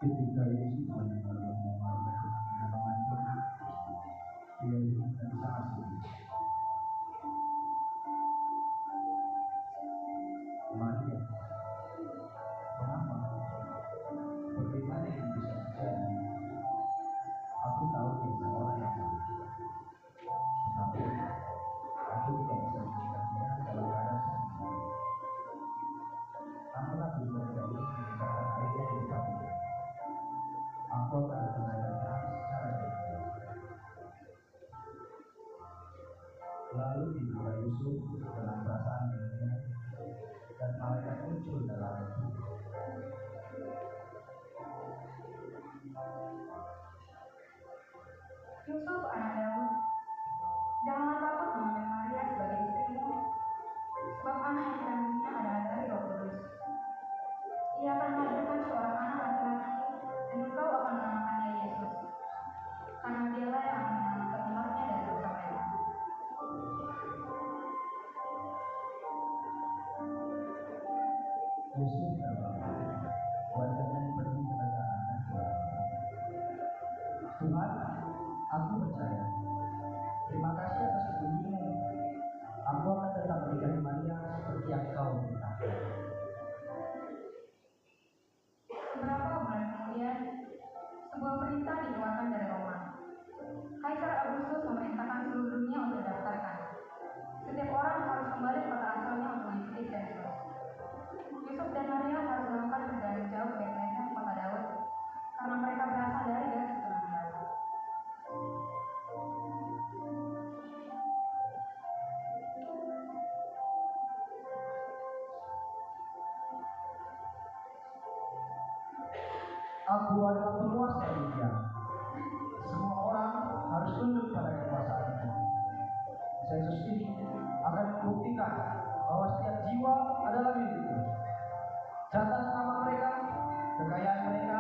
Ketika Yesus mendengar omongan itu, dia lihat dan sangat sedih. Maria, kenapa? Bagaimana ini bisa terjadi? Aku tahu dia seorang yang baik, tetapi aku tidak bisa meninggalkannya dalam keadaan seperti ini. Aku tak bisa ini meninggalkan air yang dipakai. Aku akan menanyakan secara detail. Lalu dibuka Yusuf dengan perasaan dirinya dan malaikat muncul dalam itu. Yusuf anak Daud, janganlah takut mengambil Maria sebagai istrimu, sebab anak yang dikandungnya adalah dari Roh Kudus. Ia akan melahirkan seorang anak laki-laki, dan engkau akan menamakannya Yesus, karena dialah yang akan menyelamatkan umatnya dari dosa mereka. Yusuf terbangun, wajahnya penuh ketegangan dan kebanggaan. Tuhan, aku percaya. Terima kasih atas petunjukmu. Aku akan tetap menikahi Maria seperti yang kau beritakan. Beberapa bulan kemudian, sebuah perintah dikeluarkan dari Roma. Kaisar Agustus memerintahkan seluruh dunia untuk didaftarkan. Setiap orang harus kembali ke kota asalnya untuk mengikuti sensus. Yusuf dan Maria harus melakukan perjalanan jauh ke Bethlehem, kota Daud, karena mereka berasal dari garis keturunan Daud. Aku adalah penguasa dunia. Semua orang harus tunduk pada kekuasaanku. Sensus ini akan membuktikan bahwa setiap jiwa adalah milikku. Catat nama mereka, kekayaan mereka,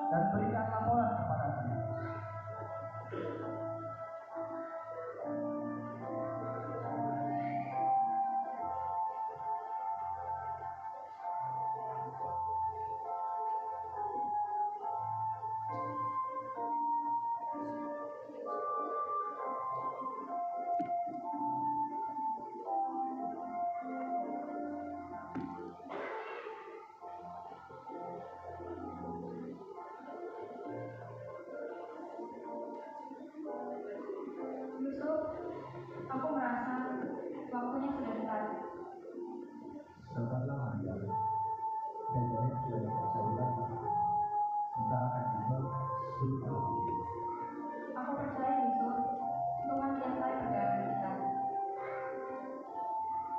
dan berikan laporan kepadaku. Yusuf, aku merasa waktunya sudah dekat. Sabarlah Maria, dan dari sudah tidak jauh lagi. Kita akan tiba surga. Aku percaya Yusuf, Tuhan menyertai perjalanan kita.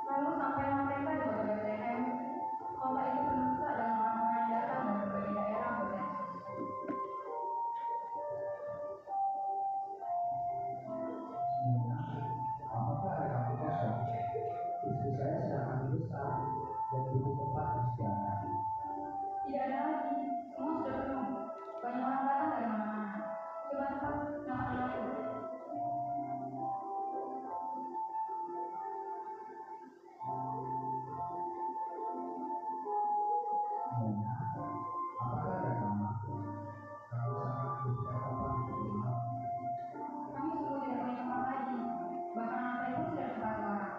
Lalu sampailah mereka di kota Bethlehem. Kota itu penuh sesak dengan orang-orang yang datang dari berbagai daerah bersensus. Nyonya, apakah ada kamu kosong? Istri saya sedang hamil besar dan butuh tempat istirahat. Tidak ada lagi, semua sudah penuh. Banyak orang datang dari mana-mana. Coba cepat, nyalakan lampu. Nyonya, apakah ada kamar? Kami sangat beberapa tempat di rumah. Kami sungguh tidak punya tempat lagi. Bahkan lantai pun sudah ditempati orang.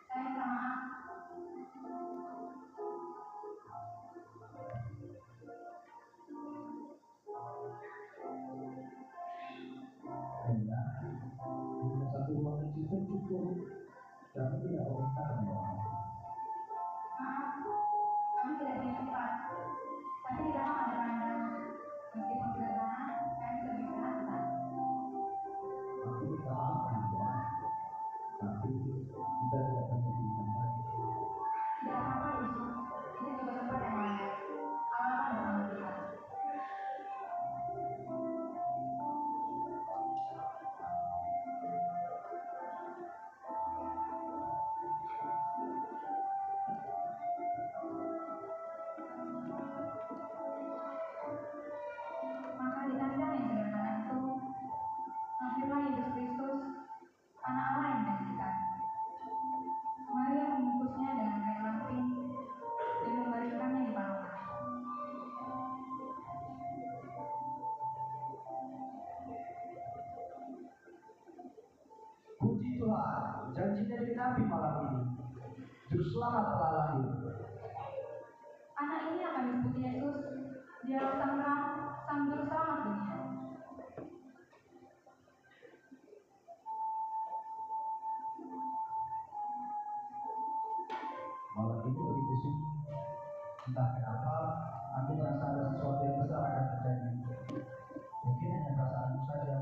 Saya minta maaf. Nyonya, hanya satu ruang kecil pun cukup. Kami tidak meminta kemewahan. Maaf, kami tidak punya tempat. Tapi di dalam ada kandang. Meskipun sederhana, kami bisa beristirahat di sana. Aku minta maaf, Nyonya, tapi kita tidak punya pilihan lain. Tidak apa-apa, Yusuf. Ini juga tempat yang layak. Allah akan bersama kita. janji dari Nabi malam ini. Juru selamat telah lahir. Anak ini akan disebut Yesus. Dia sang terang, sang juru selamat dunia. Malam ini begitu sunyi. Entah kenapa, aku merasa ada sesuatu yang besar akan terjadi. Mungkin hanya perasaanmu saja.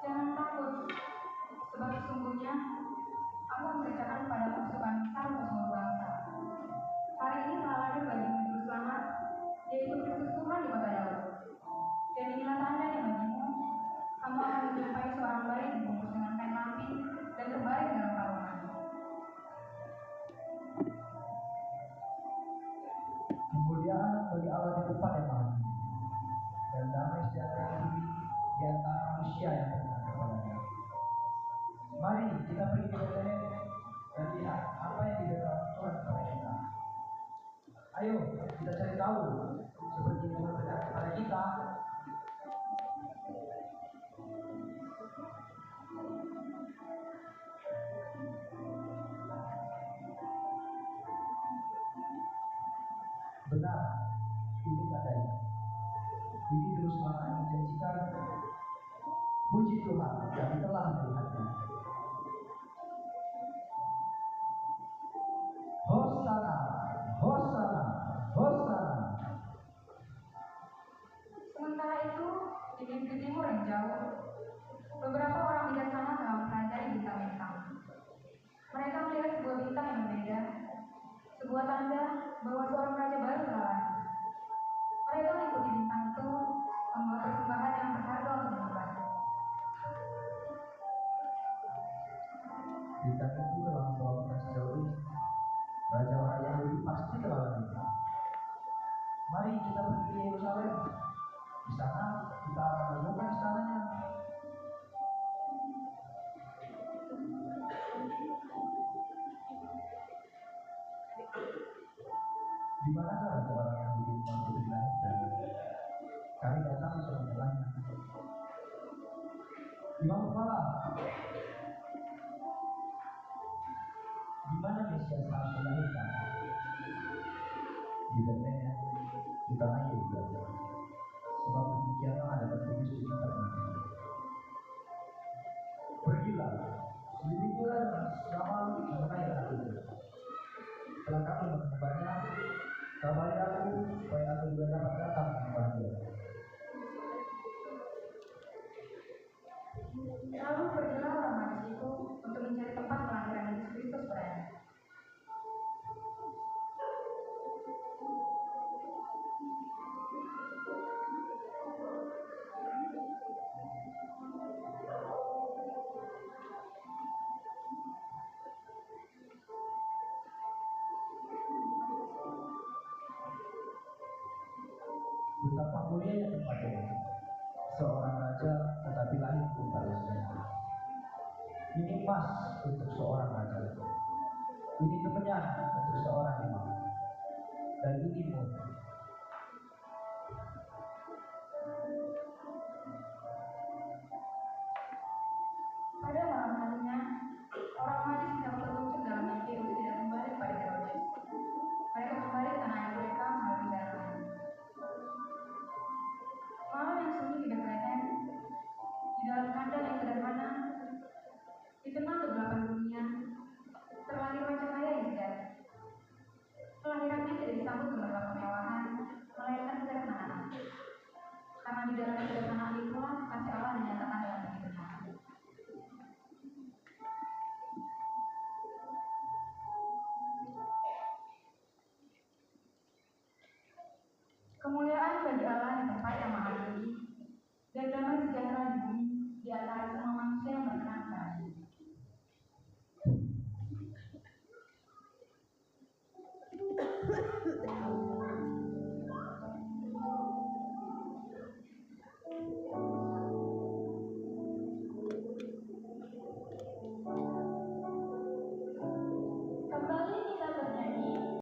Jangan takut, sebab sesungguhnya aku memberitakan pada pasukan besar untuk seluruh bangsa. Hari ini telah lahir bagimu juru selamat, yaitu Kristus Tuhan di kota Daud. Dan inilah tandanya bagimu, kamu akan menjumpai seorang bayi dibungkus dengan kain lampi dan terbaring dalam palungan. Kemuliaan bagi Allah di tempat yang maha tinggi, dan damai sejahtera bumi di antara manusia yang beriman kepadanya. Mari kita pergi ke Bethlehem dan lihat apa yang diberitakan Tuhan kepada kita. Ayo kita cari tahu seperti yang Tuhan berkata kepada kita. Benar, ini tandanya. Ini juru selamat yang menjanjikan. Puji Tuhan, kami telah melihatnya. Hosana, Hosana, Hosana. Sementara itu, di negeri timur yang jauh, beberapa orang bijaksana telah mempelajari bintang-bintang. Mereka melihat sebuah bintang yang berbeda, sebuah tanda bahwa seorang raja baru telah lahir. Mereka mengikuti bintang itu, membawa persembahan yang berharga untuk Tuhan. Bintang itu telah membawa kita sejauh ini. Raja orang Yahudi pasti telah lahir. Mari kita pergi ke Yerusalem. Di sana kita akan menemukan istananya. Di manakah raja orang Yahudi untuk dilahirkan? Kami datang untuk menyerahnya. Imam Kepala, di mana Mesias harus dilahirkan? Di Bethlehem, di tanah Yehuda. Sebab demikianlah ada tertulis di kitab ini. Pergilah, selidikilah dengan ramal mengenai anak itu. Setelah kamu menemukannya, kabari aku supaya aku juga dapat datang kepada dia. Lalu pergilah orang manusia itu untuk mencari tempat kelahiran Yesus Kristus berada. Betapa mulianya tempat ini. Seorang raja tetapi lahir di tempat ini. Ini emas untuk seorang raja. Ini kemenyan untuk seorang imam. Dan ini mur. Pada malam harinya, orang majus yang tertutup dalam mimpi untuk tidak kembali kepada Herodes. Mereka kembali ke tanah air mereka melalui jalan. Malam yang sunyi di Bethlehem, di dalam kandang yang sederhana, dikenal kegelapan dunia, terlahir raja kaya yang sejati. Kelahirannya tidak disambut gemerlap kemewahan, melainkan kesederhanaan. Karena di dalam kesederhanaan itulah kasih Allah dinyatakan dengan begitu nyata. Kemuliaan bagi Allah di tempat yang maha tinggi, dan damai sejahtera di bumi di antara semua manusia yang berkenan kepadanya.